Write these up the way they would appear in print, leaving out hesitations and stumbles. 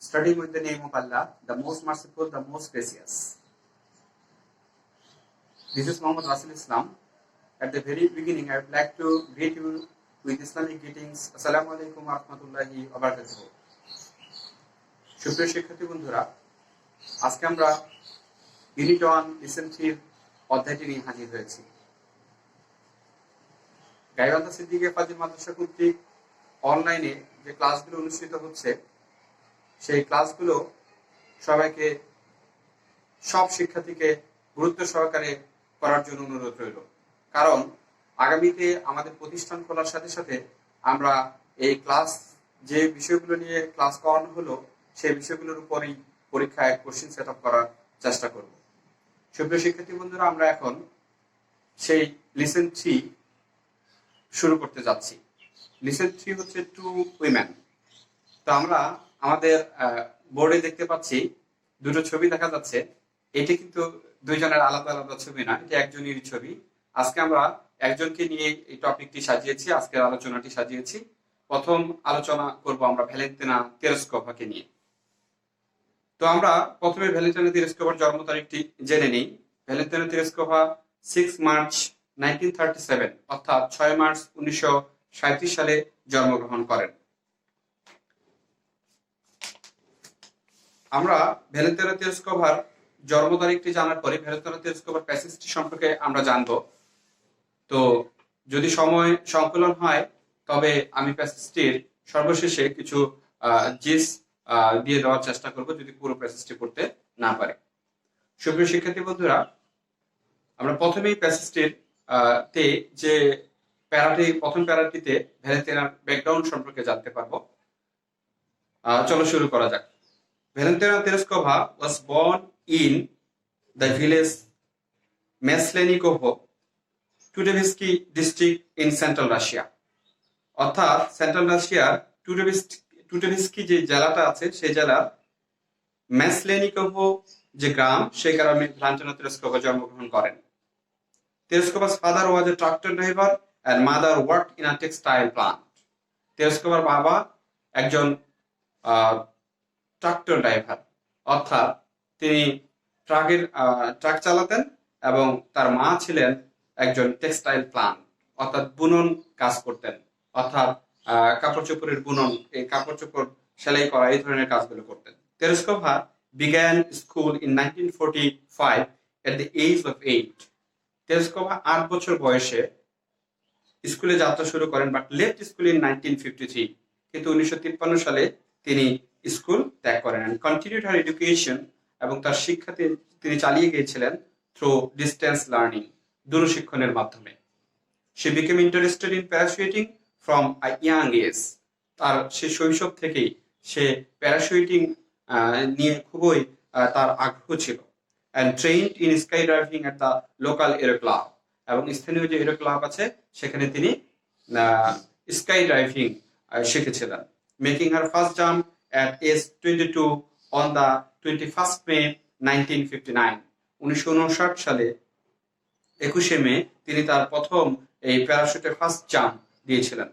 studying with the name of Allah, the most merciful, the most gracious. This is Muhammad Rasul Islam. At the very beginning, I would like to greet you with Islamic greetings. Assalamu alaikum wa rahmatullahi wa barakatuh. সুপ্রিয় শিক্ষার্থী বন্ধুরা, আজকে আমরা unit 1 listen 3 অধ্যায়টি নিয়ে হাজির হয়েছি। গাইবান্ধা সিদ্দিকিয়া ফাজিল মাদ্রাসা কর্তৃক অনলাইনে যে ক্লাসগুলো অনুষ্ঠিত হচ্ছে, সেই ক্লাসগুলো সবাইকে, সব শিক্ষার্থীকে গুরুত্ব সহকারে করার জন্য অনুরোধ রইল। কারণ আগামীতে আমাদের প্রতিষ্ঠান খোলার সাথে সাথে আমরা এই ক্লাস, যে বিষয়গুলো নিয়ে ক্লাস করানো হলো, সেই বিষয়গুলোর উপরই পরীক্ষায় কোশ্চেন সেট আপ করার চেষ্টা করব। সুপ্রিয় শিক্ষার্থী বন্ধুরা, আমরা এখন সেই লিসন 3 শুরু করতে যাচ্ছি। লিসন 3 হচ্ছে টু উইমেন। তো আমরা আমাদের বোর্ডে দেখতে পাচ্ছি দুটো ছবি দেখা যাচ্ছে। এটি কিন্তু দুইজনের আলাদা আলাদা ছবি না, এটি একজনেরই ছবি। আজকে আমরা একজনকে নিয়ে এই টপিকটি সাজিয়েছি, আজকের আলোচনাটি সাজিয়েছি। প্রথম আলোচনা করব আমরা ভ্যালেন্তিনা তেরেস্কোভাকে নিয়ে। তো আমরা প্রথমে ভ্যালেন্তিনা তেরেস্কোভার জন্ম তারিখটি জেনে নিই। ভ্যালেন্তিনা তেরেস্কোভা 6 মার্চ 1937 অর্থাৎ 6 মার্চ 1937 সালে জন্মগ্রহণ করেন। আমরা ভ্যালেন্তিনা তেরেস্কোভার জন্ম তারিখটি জানার পরে ভ্যালেন্তিনা তেরেস্কোভার প্যাসেজটি সম্পর্কে আমরা জানব। তো যদি সময় সংকলন হয় তবে আমি প্যাসেজটির সর্বশেষে কিছু জিস দিয়ে দেওয়ার চেষ্টা করব, যদি পুরো প্যাসেজটি পড়তে না পারে। সুপ্রিয় শিক্ষার্থী বন্ধুরা, আমরা প্রথমেই প্যাসেজটির তে যে প্যারাটি, প্রথম প্যারাটিতে ভ্যালেন্তিনার ব্যাকগ্রাউন্ড সম্পর্কে জানতে পারবো। চলো শুরু করা যাক। Valentina Tereskova was born in the village Meslenikovo, Tudevsky district in Central Russia. অর্থাৎ সেন্ট্রাল রাশিয়ার টুডেভিস্কি যে জেলাটা আছে, সেই জেলার মেসলেনিকোভো যে গ্রাম, সেই গ্রামে ভ্যালেন্টিনা তেরেস্কোভা জন্মগ্রহণ করেন। তেরেস্কোভা's father was a tractor driver and mother worked in a textile plant. তেরেস্কোভার বাবা একজন ট্রাক্টর ড্রাইভার, অর্থাৎ তিনি ট্রাক চালাতেন, এবং তার মা ছিলেন একজন টেক্সটাইল প্লান্ট, অর্থাৎ বুনন কাজ করতেন, অর্থাৎ কাপড় চোপড়ের বুনন, এই কাপড় চোপড় সেলাই করা, এই ধরনের কাজগুলো করতেন। Tereshkova began school in 1945 at the age of 8. Tereshkova 8 বছর বয়সে স্কুলে যাত্রা শুরু করেন, বাট লেফট স্কুল ইন 1953, কিন্তু 1953 সালে তিনি স্কুল ত্যাগ করেন। and continued her education, এবং তার শিক্ষা তিনি চালিয়ে গিয়েছিলেন থ্রু ডিস্টেন্স লার্নিং, দূরশিক্ষণের মাধ্যমে। she became interested in parachuting from a young age. তার সে শৈশব থেকেই সে প্যারাশুটিং নিয়ে খুবই তার আগ্রহ ছিল। and trained in skydiving at the local aero club, এবং স্থানীয় যে এরো ক্লাব আছে সেখানে তিনি স্কাই ড্রাইভিং শিখেছিলেন। making her first jump at age 22 on the 21st May 1959. 1959 সালে 21শে মে তিনি তার প্রথম এই প্যারাশুটের ফার্স্ট জাম্প দিয়েছিলেন।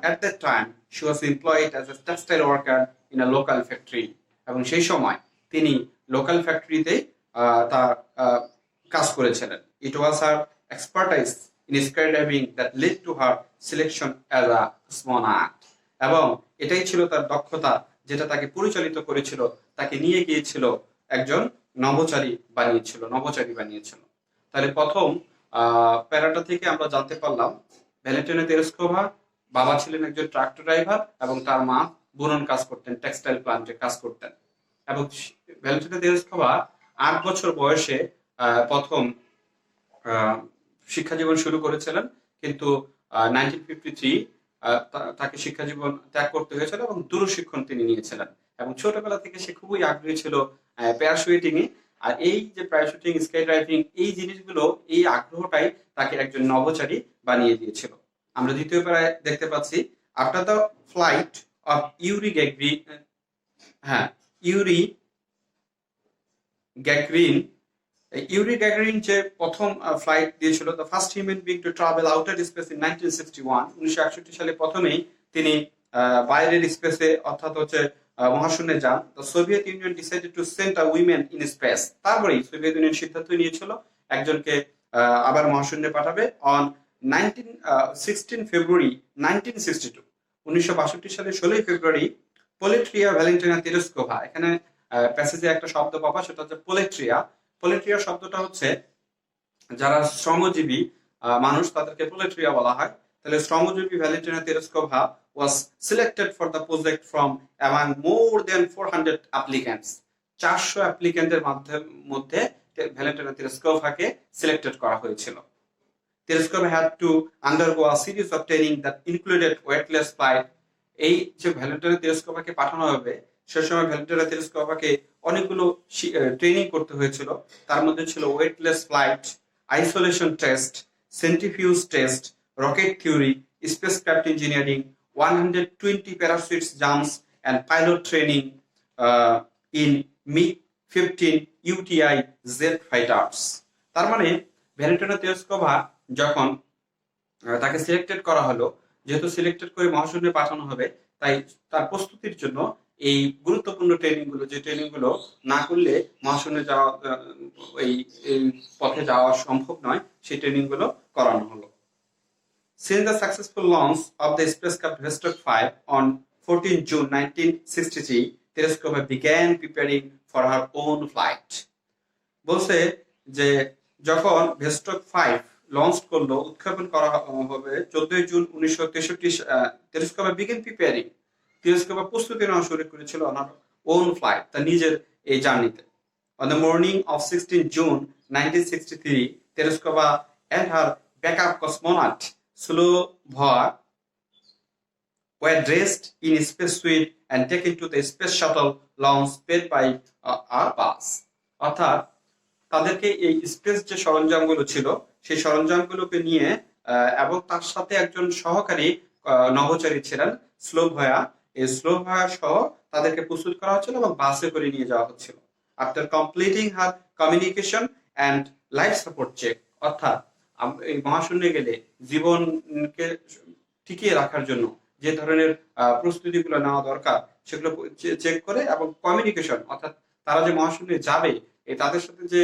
At that time she was employed as a textile worker in a local factory, এবং সেই সময় তিনি লোকাল ফ্যাক্টরিতে তার কাজ করেছিলেন। It was her expertise in skydiving that led to her selection as a cosmonaut, এবং এটাই ছিল তার দক্ষতা, যেটা তাকে পরিচালিত করেছিল, তাকে নিয়ে গিয়েছিল একজন নভোচারী বানিয়েছিল। তাহলে প্রথম প্যারাটা থেকে আমরা জানতে পারলাম ভ্যালেন্টিনা তেরেস্কোভা বাবা ছিলেন একজন ট্রাক্টর ড্রাইভার, এবং তার মা বুনন কাজ করতেন, টেক্সটাইল প্লান্টে কাজ করতেন। এবং ভ্যালেন্টিনা তেরেস্কোভা 8 বছর বয়সে প্রথম শিক্ষা জীবন শুরু করেছিলেন, কিন্তু 1953 তাকে শিক্ষা জীবন ত্যাগ করতে হয়েছিল, এবং দূরশিক্ষণ তিনি নিয়েছিলেন। এবং ছোটবেলা থেকে সে খুবই আগ্রহী ছিল প্যারাশুটিং এ। আর এই যে প্যারাশুটিং, স্কাই ড্রাইভিং, এই জিনিসগুলো, এই আগ্রহটাই তাকে একজন নভোচারী বানিয়ে দিয়েছিল। আমরা দ্বিতীয় প্যারায় দেখতে পাচ্ছি, after the flight of Yuri Gagarin যে প্রথম ফ্লাইট দিয়েছিল, the first human being to travel outer space in 1961, 1961 সালে প্রথমেই তিনি বাইরের স্পেসে, অর্থাৎ হচ্ছে মহাশূন্যে যান, the Soviet union decided to send a women in space. তারপরেই সোভিয়েত ইউনিয়ন সিদ্ধান্ত নিয়েছিল একজনকে আবার মহাশূন্যে পাঠাবে অন 16 ফেব্রুয়ারি 1962। 1962 সালে 16 ফেব্রুয়ারি পোলেট্রিয়া ভ্যালেন্টিনা তেরেস্কোভা, এখানে প্যাসেজে একটা শব্দ পাবা, সেটা হচ্ছে পোলেট্রিয়া। পোলেট্রিয়া শব্দটা হচ্ছে যারা শ্রমজীবী মানুষ তাদেরকে প্রোলেটারিয়া বলা হয়। তাহলে শ্রমজীবী Valentina Tereshkova was selected for the project from among more than 400 applicants। 400 অ্যাপ্লিকেন্টের মধ্যে ভ্যালেন্টিনা তেরেস্কোভাকে সিলেক্টেড করা হয়েছিল। Tereshkova had to undergo a series of training that included weightless flight। এই যে ভ্যালেন্টিনা তেরেস্কোভাকে পাঠানো হবে, সে সময় ভ্যালেন্টিনা তেরেস্কোভাকে অনেকগুলো ট্রেনিং করতে হয়েছিল। তার মধ্যে ছিল weightless flight, isolation test, centrifuge test, rocket theory, spacecraft engineering, 120 parachute jumps, and pilot training in MiG-15 UTI jet fighters। তার মানে ভ্যালেন্টিনা তেরেস্কোভা যখন তাকে সিলেক্টেড করা হলো, যেহেতু সিলেক্টেড করে মহাশূন্যে পাঠানো হবে, তাই তার প্রস্তুতির জন্য এই গুরুত্বপূর্ণ ট্রেনিং গুলো, যে ট্রেনিং গুলো না করলে মহাশূন্যে যাওয়া এই পথে যাওয়া সম্ভব নয়, সেই ট্রেনিং গুলো করানো হলো। Since the successful launch of the spacecraft Vostok 5 on 14 June 1963, Tereskova began preparing for her own flight। বলছে যে যখন ভেস্টক 5 লঞ্চ করলো, উৎক্ষেপণ করা হবে 14 জুন 1963, তেরেস্কোভা বিগেন প্রিপেয়ারিং, তেরেস্কোভা প্রস্তুতি নেওয়া শুরু করেছিল অন ওন ফ্লাইট, তার নিজের এই জার্নিতে। On the morning of 16 June 1963, Tereshkova and her backup cosmonaut Slovha were dressed in spacesuit and taken to the space shuttle launch paid by a bus। অর্থাৎ তাদেরকে এই স্পেস যে সরঞ্জামগুলো ছিল, সেই সরঞ্জামগুলোকে নিয়ে এবং তার সাথে একজন সহকারী নভোচারী ছিলেন স্লোভয়া, এই স্লোভয়া সহ তাদেরকে প্রস্তুত করা হচ্ছিল এবং বাসে করে নিয়ে যাওয়া হচ্ছিল। After completing her communication and life support check, অর্থাৎ এই মহাশূন্যে গেলে জীবনকে টিকিয়ে রাখার জন্য যে ধরনের প্রস্তুতিগুলো নেওয়া দরকার সেগুলো চেক করে, এবং কমিউনিকেশন অর্থাৎ তারা যে মহাশূন্যে যাবে তাদের সাথে যে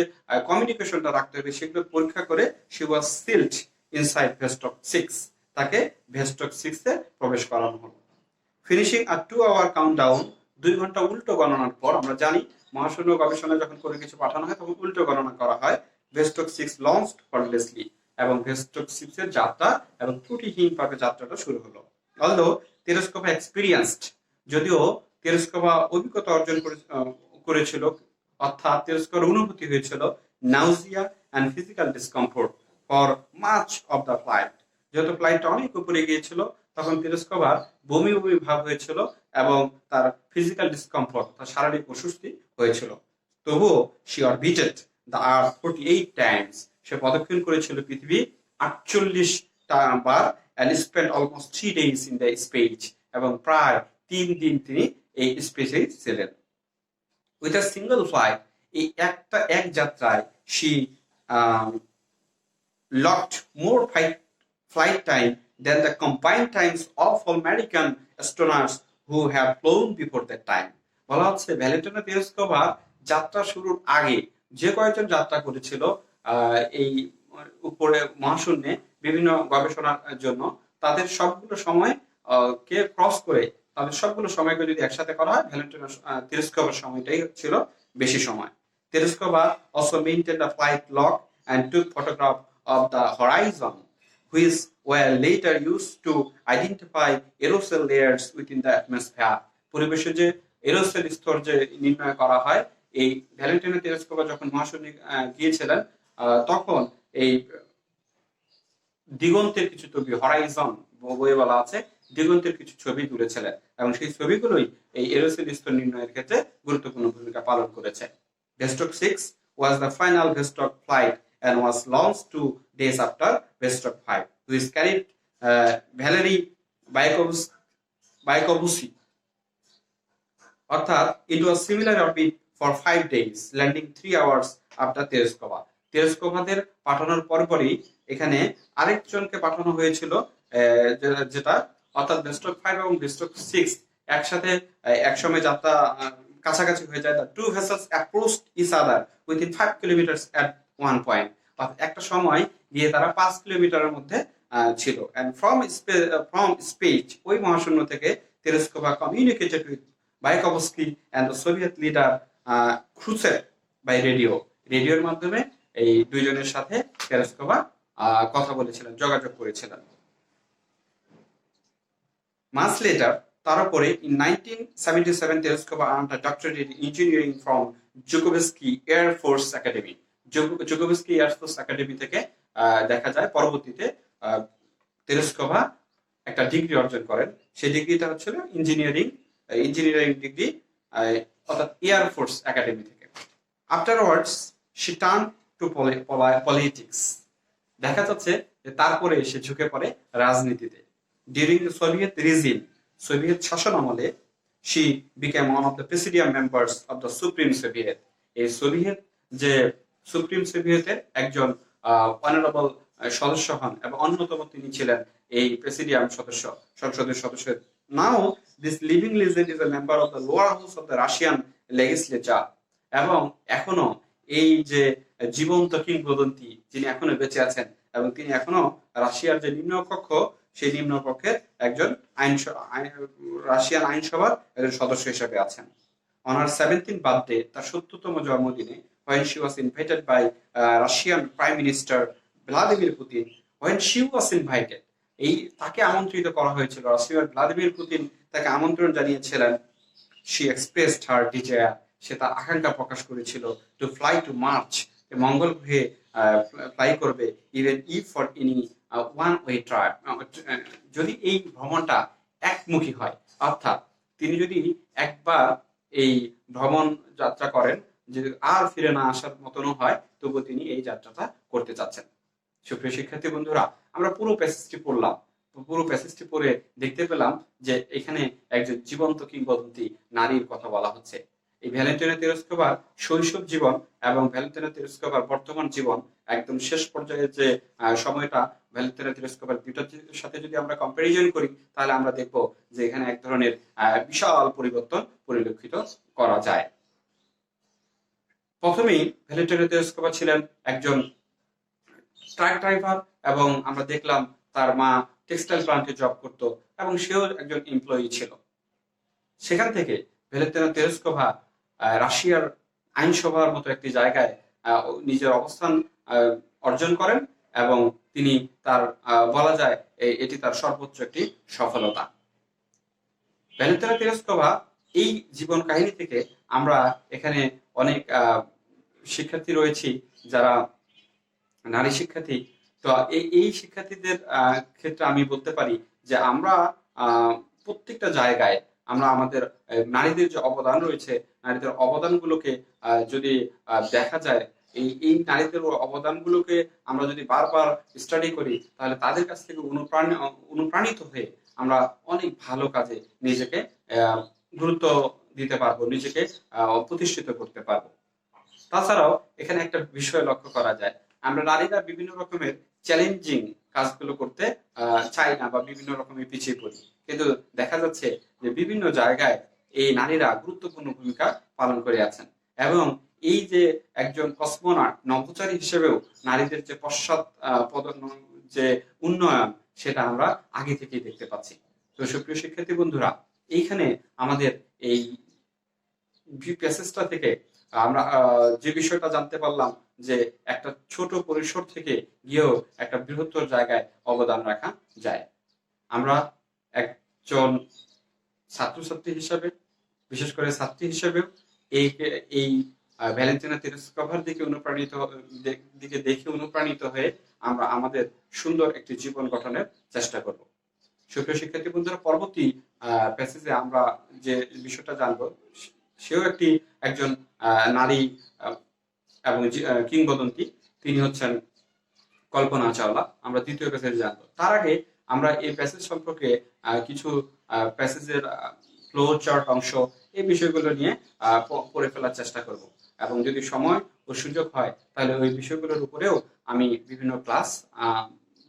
কমিউনিকেশনটা রাখতে হবে সেগুলো পরীক্ষা করে she was sealed inside Vostok 6, তাকে ভেস্টক 6 এ প্রবেশ করানো হলো। ফিনিশিং আ 2-hour কাউন্টডাউন, 2 ঘন্টা উল্টো গণনার পর, আমরা জানি মহাশূন্য গবেষণা যখন কোনো কিছু পাঠানো হয় তখন উল্টো গণনা করা হয়। ভেস্টক 6 লঞ্চড ফর্মলেসলি, এবং ভেস্টক 6 এর যাত্রা এবং ত্রুটিহীনভাবে যাত্রাটা শুরু হলো। অলদো তেরেস্কোভা এক্সপিরিয়েন্সড, যদিও তেরেস্কোভা অভিজ্ঞতা অর্জন করেছিল, অর্থাৎ তেরেস্কোভার অনুভূতি হয়েছিল nausea and physical discomfort for much of the flight. যেহেতু ফ্লাইটটা অনেক উপরে গিয়েছিল, তখন তেরেস্কোভার বমি বমি ভাব হয়েছিল এবং তার ফিজিক্যাল ডিসকমফোর্ট, তার শারীরিক অস্বস্তি হয়েছিল। তবুও she orbited the Earth 48 times, সে প্রদক্ষিণ করেছিল পৃথিবী 48 বার, and spent almost 3 days in the space, এবং প্রায় 3 দিন তিনি এই স্পেসে ছিলেন। With a single flight, এই এক যাত্রায় she logged more flight time than the combined times of all American astronauts who have flown before that time। বলা হচ্ছে ভ্যালেন্টিনা তেরেস্কোভা যাত্রা শুরুর আগে যে কয়েকজন যাত্রা করেছিল এই উপরে মহাশূন্যে বিভিন্ন গবেষণার জন্য, তাদের সবগুলো সময় কে ক্রস করে তাদের সবগুলো সময়কে যদি একসাথে করা হয়, ভ্যালেন্টিনা তেরেস্কোভার সময়টাই ছিল বেশি সময়। Tereshkova also maintained a flight log and took photograph of the horizon, which were later used to identify aerosol layers within the atmosphere। পরিবেশে যে এরোসেল স্তর যে নির্ণয় করা হয়, এই ভ্যালেন্টিনা তেরেস্কোভা যখন মহাশূন্যে গিয়েছিলেন তখন এই দিগন্তের কিছু ছবি, হরাইজন বইয়ে বলা আছে, দিগন্তের কিছু ছবি তুলেছিলেন, এবং সেই ছবিগুলোই এই এরোসেল স্তর নির্ণয়ের ক্ষেত্রে গুরুত্বপূর্ণ ভূমিকা পালন করেছে। Vostok 6 was the final Vostok flight and was launched 2 days after Vostok 5, which carried Valery Bykovsky। অর্থাৎ it was similar orbit for 5 days, landing 3 hours after Tereskova। তেরেস্কোভাদের পাঠানোর পরপরই এখানে আরেকজনকে পাঠানো হয়েছিল, যেটা অর্থাৎ ভেস্টক 5 এবং ভেস্টক 6 একসাথে একসময় যাত্রা কাছাকাছি হয়ে যায়। The two vessels approached each other within 5 kilometres at one point. একটা সময় গিয়ে তারা 5 কিলোমিটারের মধ্যে ছিল। এন্ড ফ্রম স্পেস, ওই মহাশূন্য থেকে Tereshkova communicated with Bykovsky and the Soviet leader Khrushchev by radio. রেডিওর মাধ্যমে এই দুইজনের সাথে তেরেস্কোভা কথা বলেছিলেন, যোগাযোগ করেছিলেন। Months later, তারপরে in 1977 Tereskova earned a doctorate in engineering from Zhukovsky Air Force Academy. Zhukovsky Air Force Academy থেকে দেখা যায় পরবর্তীতে তেরেস্কোভা একটা ডিগ্রি অর্জন করেন। সেই ডিগ্রিটা হচ্ছিল ইঞ্জিনিয়ারিং ডিগ্রি, অর্থাৎ এয়ার ফোর্স একাডেমি থেকে। Afterwards she turn to politics. দেখা যাচ্ছে যে তারপরে সে ঝুঁকে পড়ে রাজনীতিতে। During the Soviet regime, Soviet শাসন আমলে, she became one of the presidium members of the Supreme Soviet. এই সোভিয়েত যে সুপ্রিম সোভিয়েতের একজন অনারেবল সদস্য হন এবং অন্যতম তিনি ছিলেন এই প্রেসিডিয়াম সদস্য, সংসদের সদস্য। Now this living legend is a member of the lower house of the Russian legislature. এবং এখনো এই যে জীবন্ত কিংবদন্তি, যিনি এখনো বেঁচে আছেন এবং তিনি এখনো রাশিয়ার যে নিম্নকক্ষ, সেই নিম্নকক্ষের একজন রাশিয়ান আইনসভার একজন সদস্য হিসেবে আছেন। অন হার 17th বার্থডে, তার 70তম জন্মদিনে, when she was invited by Russian Prime Minister Vladimir Putin, when she was invited, এই তাকে আমন্ত্রিত করা হয়েছিল, রাশিয়ার ভ্লাদিমির পুতিন তাকে আমন্ত্রণ জানিয়েছিলেন। she expressed her desire, সে তার আকাঙ্ক্ষা প্রকাশ করেছিল, to fly to Mars, মঙ্গল গ্রহে ফ্লাই করবে, even if for any one way trap, যদি এই ভ্রমণটা একমুখী হয়, অর্থাৎ তিনি যদি একবার এই ভ্রমণ যাত্রা করেন, যে আর ফিরে না আসার মতনও হয়, তবু তিনি এই যাত্রাটা করতে চাচ্ছেন। সুপ্রিয় শিক্ষার্থী বন্ধুরা, আমরা পুরো প্যাসেজটি পড়লাম। পুরো প্যাসেজটি পড়ে দেখতে পেলাম যে এখানে একজন জীবন্ত কিংবদন্তি নারীর কথা বলা হচ্ছে। এই ভ্যালেন্টিনা তেরেস্কোভার শৈশব জীবন এবং ভ্যালেন্টিনা তেরেস্কোভার বর্তমান জীবন, একদম শেষ পর্যায়ে যে সময়টা ভ্যালেন্টিনা তেরেস্কোভার দুইটার সাথে যদি আমরা কম্পারিজন করি, তাহলে আমরা দেখব যে এখানে এক ধরনের বিশাল পরিবর্তন পরিলক্ষিত করা যায়। প্রথমেই ভ্যালেন্টিনা তেরেস্কোভা ছিলেন একজন ট্রাক ড্রাইভার এবং আমরা দেখলাম তার মা টেক্সটাইল প্লান্টে জব করত এবং সেও একজন এমপ্লয়ি ছিল। সেখান থেকে ভ্যালেন্টিনা তেরেস্কোভা রাশিয়ার আইনসভার মতো একটি জায়গায় নিজের অবস্থান অর্জন করেন এবং তিনি তার বলা যায় এটি তার সর্বোচ্চ একটি সফলতা। ভ্যালেন্টিনা তেরেস্কোভা এই জীবন কাহিনী থেকে আমরা এখানে অনেক শিক্ষার্থী রয়েছি যারা নারী শিক্ষার্থী। তো এই শিক্ষার্থীদের ক্ষেত্রে আমি বলতে পারি যে আমরা প্রত্যেকটা জায়গায় আমরা আমাদের নারীদের যে অবদান রয়েছে, নারীদের অবদানগুলোকে যদি দেখা যায়, এই নারীদের অবদানগুলোকে আমরা যদি বারবার স্টাডি করি, তাহলে তাদের কাছ থেকে অনুপ্রাণিত হয়ে আমরা অনেক ভালো কাজে নিজেকে গুরুত্ব দিতে পারবো, নিজেকে প্রতিষ্ঠিত করতে পারবো। তাছাড়াও এখানে একটা বিষয় লক্ষ্য করা যায়, আমরা নারীরা বিভিন্ন রকমের চ্যালেঞ্জিং কাজগুলো করতে চাই না বা বিভিন্ন রকমের পিছিয়ে পড়ি, কিন্তু দেখা যাচ্ছে যে বিভিন্ন জায়গায় এই নারীরা গুরুত্বপূর্ণ ভূমিকা পালন করে আছেন এবং এই যে একজন কসমোনট নভোচারী হিসেবেও নারীদের যে পশ্চাৎ যে উন্নয়ন, সেটা আমরা আগে থেকেই দেখতে পাচ্ছি। তো সুপ্রিয় শিক্ষার্থী বন্ধুরা, এইখানে আমাদের এই প্যাসেজটা থেকে আমরা যে বিষয়টা জানতে পারলাম যে একটা ছোট পরিসর থেকে গিয়েও একটা বৃহত্তর জায়গায় অবদান রাখা যায়। আমরা একজন ছাত্রছাত্রী হিসাবে, বিশেষ করে ছাত্রী হিসেবেও এই ভ্যালেন্টিনা তেরেস্কোভার দিকে দেখে অনুপ্রাণিত হয়ে আমরা আমাদের সুন্দর একটি জীবন গঠনের চেষ্টা করব। সুপ্রিয় শিক্ষার্থী বন্ধুরা, পরবর্তী প্যাসেজে আমরা যে বিষয়টা জানবো, সেও একজন নারী এবং কিংবদন্তি, তিনি হচ্ছেন কল্পনা চাওলা। আমরা দ্বিতীয় প্যাসেজে জানবো। তার আগে আমরা এই প্যাসেজ সম্পর্কে কিছু প্যাসেজের ফ্লো চার্ট অংশ, এই বিষয়গুলো নিয়ে পড়ে ফেলার চেষ্টা করব এবং যদি সময় ও সুযোগ হয় তাহলে ওই বিষয়গুলোর উপরেও আমি বিভিন্ন ক্লাস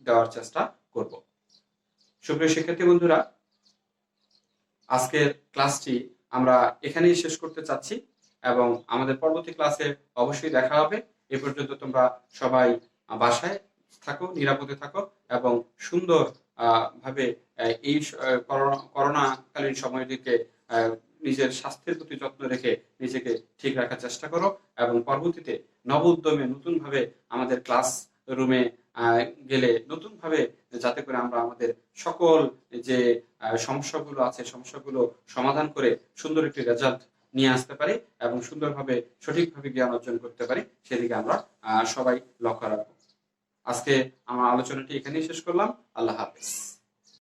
দেওয়ার চেষ্টা করব। সুপ্রিয় শিক্ষার্থী বন্ধুরা, আজকের ক্লাসটি আমরা এখানেই শেষ করতে চাচ্ছি এবং আমাদের পরবর্তী ক্লাসে অবশ্যই দেখা হবে। এ পর্যন্ত তোমরা সবাই বাসায় থাকো, নিরাপদে থাকো এবং সুন্দর ভাবে এই করোনাকালীন সময়টিকে নিজের স্বাস্থ্যের প্রতি যত্ন রেখে নিজেকে ঠিক রাখার চেষ্টা করো এবং পরবর্তীতে নব উদ্যমে নতুন ভাবে আমাদের ক্লাস রুমে গেলে নতুন ভাবে যাতে করে আমরা আমাদের সকল যে সমস্যাগুলো আছে সমস্যাগুলো সমাধান করে সুন্দর একটি রেজাল্ট নিয়ে আসতে পারি এবং সুন্দরভাবে সঠিকভাবে জ্ঞান অর্জন করতে পারি, সেদিকে আমরা সবাই লক্ষ্য রাখবো। আজকে আমার আলোচনাটি এখানেই শেষ করলাম। আল্লাহ হাফেজ।